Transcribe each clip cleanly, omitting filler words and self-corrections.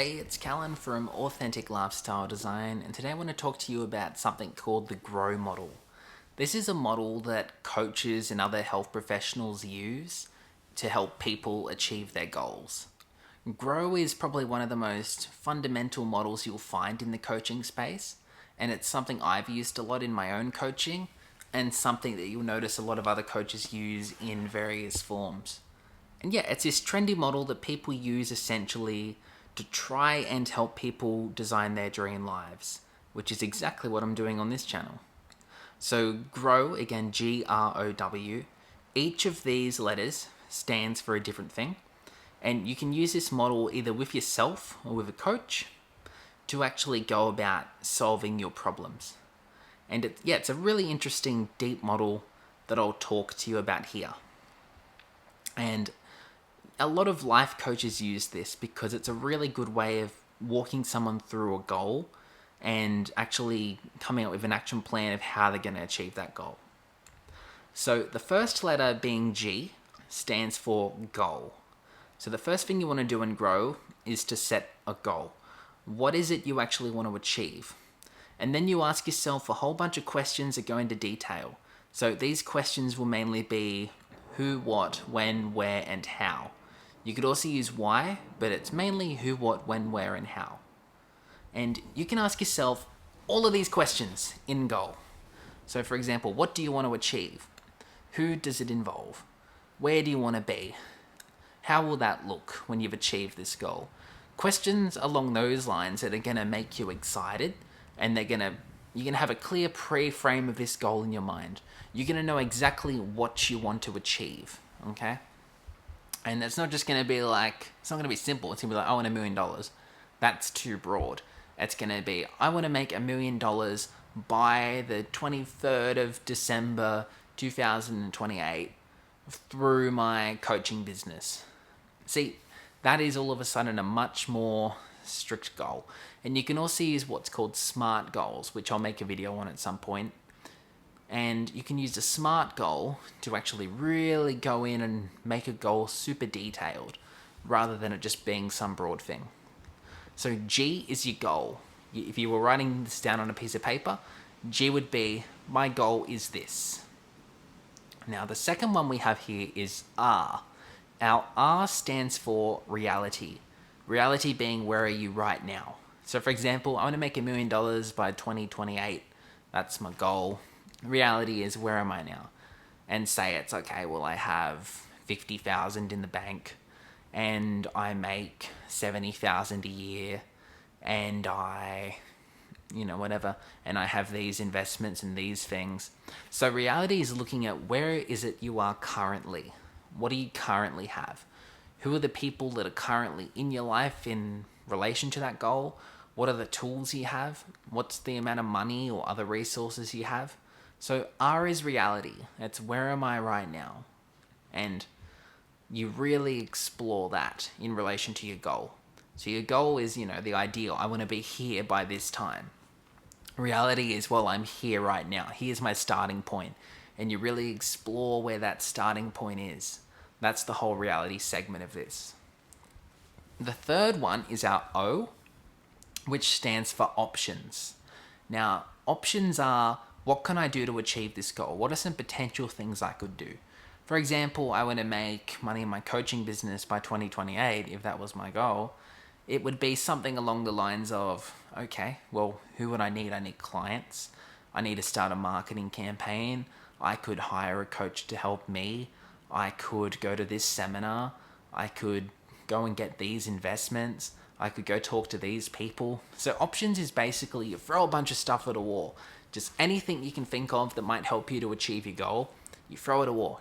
Hey, it's Callan from Authentic Lifestyle Design, and today I want to talk to you about something called the GROW model. This is a model that coaches and other health professionals use to help people achieve their goals. GROW is probably one of the most fundamental models you'll find in the coaching space, and it's something I've used a lot in my own coaching, and something that you'll notice a lot of other coaches use in various forms. And yeah, it's this trendy model that people use essentially to try and help people design their dream lives, which is exactly what I'm doing on this channel. So GROW, again GROW, each of these letters stands for a different thing, and you can use this model either with yourself or with a coach to actually go about solving your problems. And it's a really interesting deep model that I'll talk to you about here. And a lot of life coaches use this because it's a really good way of walking someone through a goal and actually coming up with an action plan of how they're going to achieve that goal. So the first letter, being G, stands for goal. So the first thing you want to do in GROW is to set a goal. What is it you actually want to achieve? And then you ask yourself a whole bunch of questions that go into detail. So these questions will mainly be who, what, when, where, and how. You could also use why, but it's mainly who, what, when, where, and how. And you can ask yourself all of these questions in goal. So for example, what do you want to achieve? Who does it involve? Where do you want to be? How will that look when you've achieved this goal? Questions along those lines that are going to make you excited, and you're going to have a clear pre-frame of this goal in your mind. You're going to know exactly what you want to achieve, okay? And it's not just going to be like, it's not going to be simple. It's going to be like, I want $1 million. That's too broad. It's going to be, I want to make $1 million by the 23rd of December 2028 through my coaching business. See, that is all of a sudden a much more strict goal. And you can also use what's called SMART goals, which I'll make a video on at some point. And you can use a SMART goal to actually really go in and make a goal super detailed rather than it just being some broad thing. So G is your goal. If you were writing this down on a piece of paper, G would be, my goal is this. Now the second one we have here is R. Our R stands for reality. Reality being, where are you right now? So for example, I want to make $1 million by 2028. That's my goal. Reality is, where am I now? And say it's okay, well, I have 50,000 in the bank and I make 70,000 a year and whatever, and I have these investments and these things. So reality is looking at where is it you are currently? What do you currently have? Who are the people that are currently in your life in relation to that goal? What are the tools you have? What's the amount of money or other resources you have? So R is reality. It's where am I right now? And you really explore that in relation to your goal. So your goal is, the ideal. I want to be here by this time. Reality is, well, I'm here right now. Here's my starting point. And you really explore where that starting point is. That's the whole reality segment of this. The third one is our O, which stands for options. Now, options are, what can I do to achieve this goal? What are some potential things I could do? For example, I want to make money in my coaching business by 2028, if that was my goal. It would be something along the lines of, okay, well, who would I need? I need clients. I need to start a marketing campaign. I could hire a coach to help me. I could go to this seminar. I could go and get these investments. I could go talk to these people. So options is basically you throw a bunch of stuff at a wall. Just anything you can think of that might help you to achieve your goal, you throw at a wall.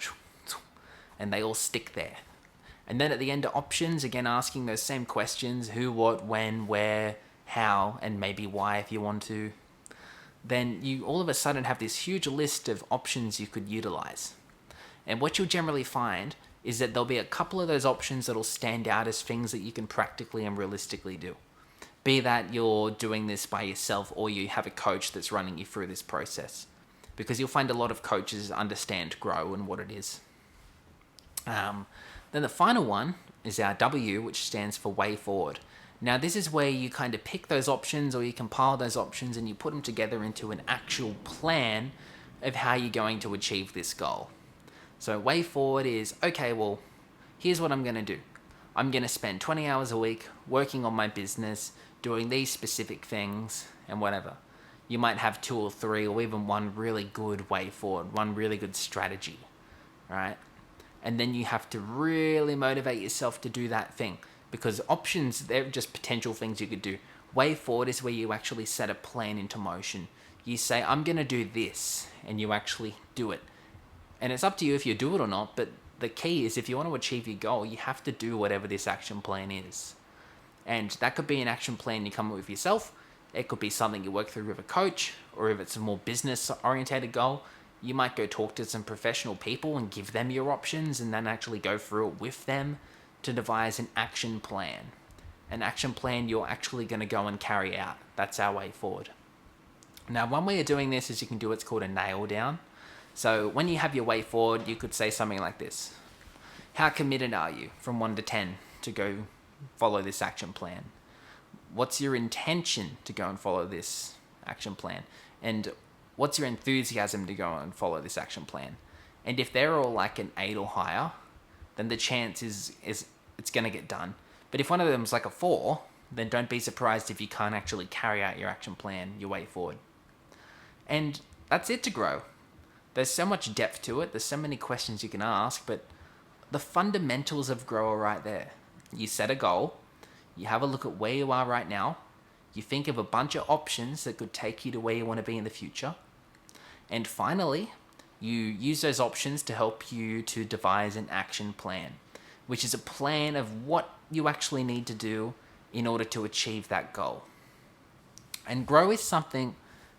And they all stick there. And then at the end of options, again asking those same questions, who, what, when, where, how, and maybe why if you want to. Then you all of a sudden have this huge list of options you could utilize. And what you'll generally find is that there'll be a couple of those options that'll stand out as things that you can practically and realistically do. Be that you're doing this by yourself or you have a coach that's running you through this process. Because you'll find a lot of coaches understand GROW and what it is. Then the final one is our W, which stands for way forward. Now, this is where you kind of pick those options or you compile those options and you put them together into an actual plan of how you're going to achieve this goal. So, way forward is okay, well, here's what I'm going to do. I'm going to spend 20 hours a week working on my business, doing these specific things, and whatever. You might have 2 or 3 or even one really good way forward, one really good strategy, right? And then you have to really motivate yourself to do that thing, because options, they're just potential things you could do. Way forward is where you actually set a plan into motion. You say, I'm going to do this, and you actually do it. And it's up to you if you do it or not, but the key is if you want to achieve your goal, you have to do whatever this action plan is. And that could be an action plan you come up with yourself. It could be something you work through with a coach, or if it's a more business-orientated goal, you might go talk to some professional people and give them your options and then actually go through it with them to devise an action plan. An action plan you're actually going to go and carry out. That's our way forward. Now, one way of doing this is you can do what's called a nail down. So when you have your way forward, you could say something like this. How committed are you from 1 to 10 to go follow this action plan? What's your intention to go and follow this action plan? And what's your enthusiasm to go and follow this action plan? And if they're all like an 8 or higher, then the chance is it's going to get done. But if one of them's like a 4, then don't be surprised if you can't actually carry out your action plan, your way forward. And that's it to grow. There's so much depth to it. There's so many questions you can ask, but the fundamentals of grow are right there. You set a goal. You have a look at where you are right now. You think of a bunch of options that could take you to where you want to be in the future. And finally, you use those options to help you to devise an action plan, which is a plan of what you actually need to do in order to achieve that goal. And grow is something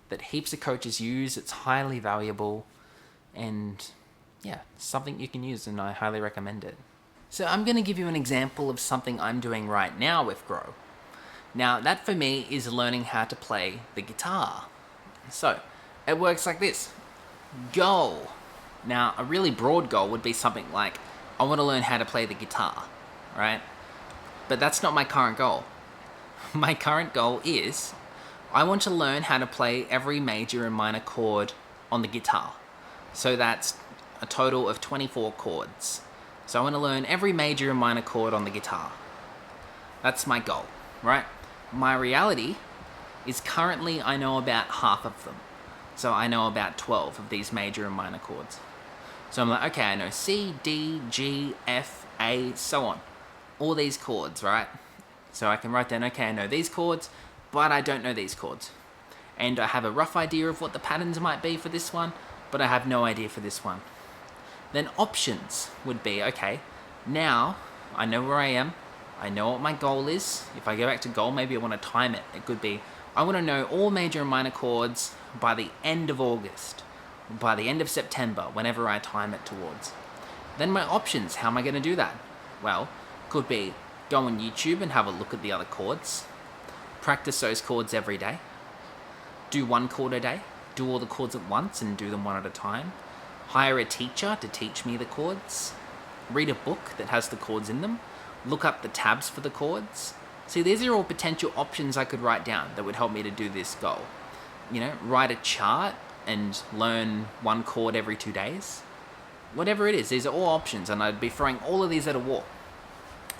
that heaps of coaches use. It's highly valuable and something you can use, and I highly recommend it. So I'm going to give you an example of something I'm doing right now with Grow. Now, that for me is learning how to play the guitar. So it works like this. Goal. Now, a really broad goal would be something like, I want to learn how to play the guitar, right? But that's not my current goal. My current goal is, I want to learn how to play every major and minor chord on the guitar. So that's a total of 24 chords. So I want to learn every major and minor chord on the guitar. That's my goal, right? My reality is currently I know about half of them. So I know about 12 of these major and minor chords. So I'm like, okay, I know C, D, G, F, A, so on. All these chords, right? So I can write down, okay, I know these chords, but I don't know these chords. And I have a rough idea of what the patterns might be for this one, but I have no idea for this one. Then options would be, okay, now I know where I am. I know what my goal is. If I go back to goal, maybe I want to time it. It could be, I want to know all major and minor chords by the end of August, by the end of September, whenever I time it towards. Then my options, how am I going to do that? Well, could be go on YouTube and have a look at the other chords. Practice those chords every day. Do 1 chord a day. Do all the chords at once and do them one at a time. Hire a teacher to teach me the chords. Read a book that has the chords in them. Look up the tabs for the chords. See, these are all potential options I could write down that would help me to do this goal. Write a chart and learn 1 chord every 2 days. Whatever it is, these are all options, and I'd be throwing all of these at a wall.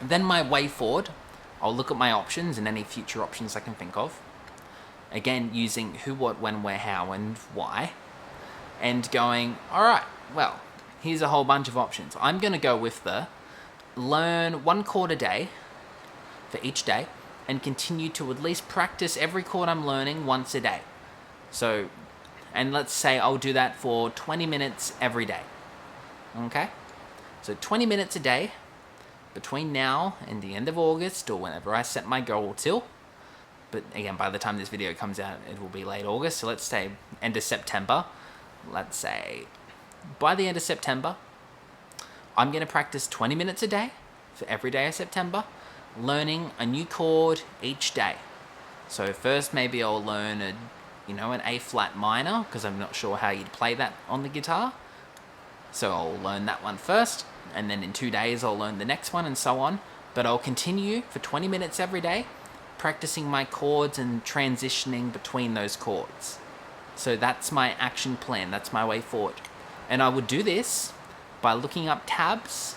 Then my way forward, I'll look at my options and any future options I can think of. Again, using who, what, when, where, how, and why. And going, all right, well, here's a whole bunch of options. I'm going to go with the learn 1 chord a day for each day and continue to at least practice every chord I'm learning once a day. So, and let's say I'll do that for 20 minutes every day. Okay? So 20 minutes a day between now and the end of August, or whenever I set my goal till. But again, by the time this video comes out, it will be late August. So let's say end of September. Let's say by the end of September, I'm going to practice 20 minutes a day for every day of September, learning a new chord each day. So first, maybe I'll learn an A flat minor, because I'm not sure how you'd play that on the guitar. So I'll learn that one first, and then in 2 days I'll learn the next one, and so on. But I'll continue for 20 minutes every day practicing my chords and transitioning between those chords. So that's my action plan, that's my way forward. And I would do this by looking up tabs,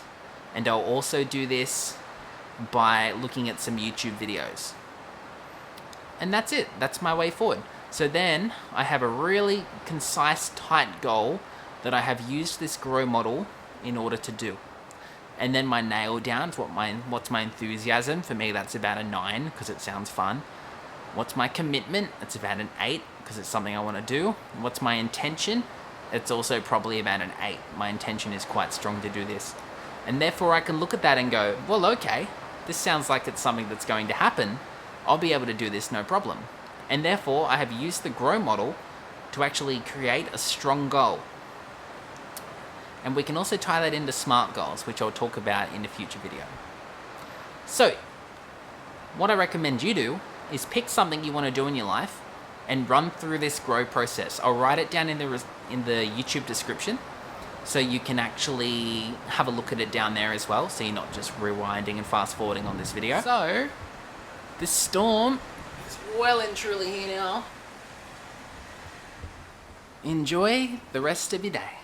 and I'll also do this by looking at some YouTube videos. And that's it, that's my way forward. So then I have a really concise, tight goal that I have used this GROW model in order to do. And then my nail down, what's my enthusiasm? For me, that's about a 9 because it sounds fun. What's my commitment? It's about an 8 because it's something I want to do. What's my intention? It's also probably about an 8. My intention is quite strong to do this. And therefore I can look at that and go, well, okay, this sounds like it's something that's going to happen. I'll be able to do this no problem. And therefore I have used the GROW model to actually create a strong goal. And we can also tie that into SMART goals, which I'll talk about in a future video. So, what I recommend you do is pick something you want to do in your life and run through this GROW process. I'll write it down in the YouTube description so you can actually have a look at it down there as well, so you're not just rewinding and fast forwarding on this video. So, this storm is well and truly here now. Enjoy the rest of your day.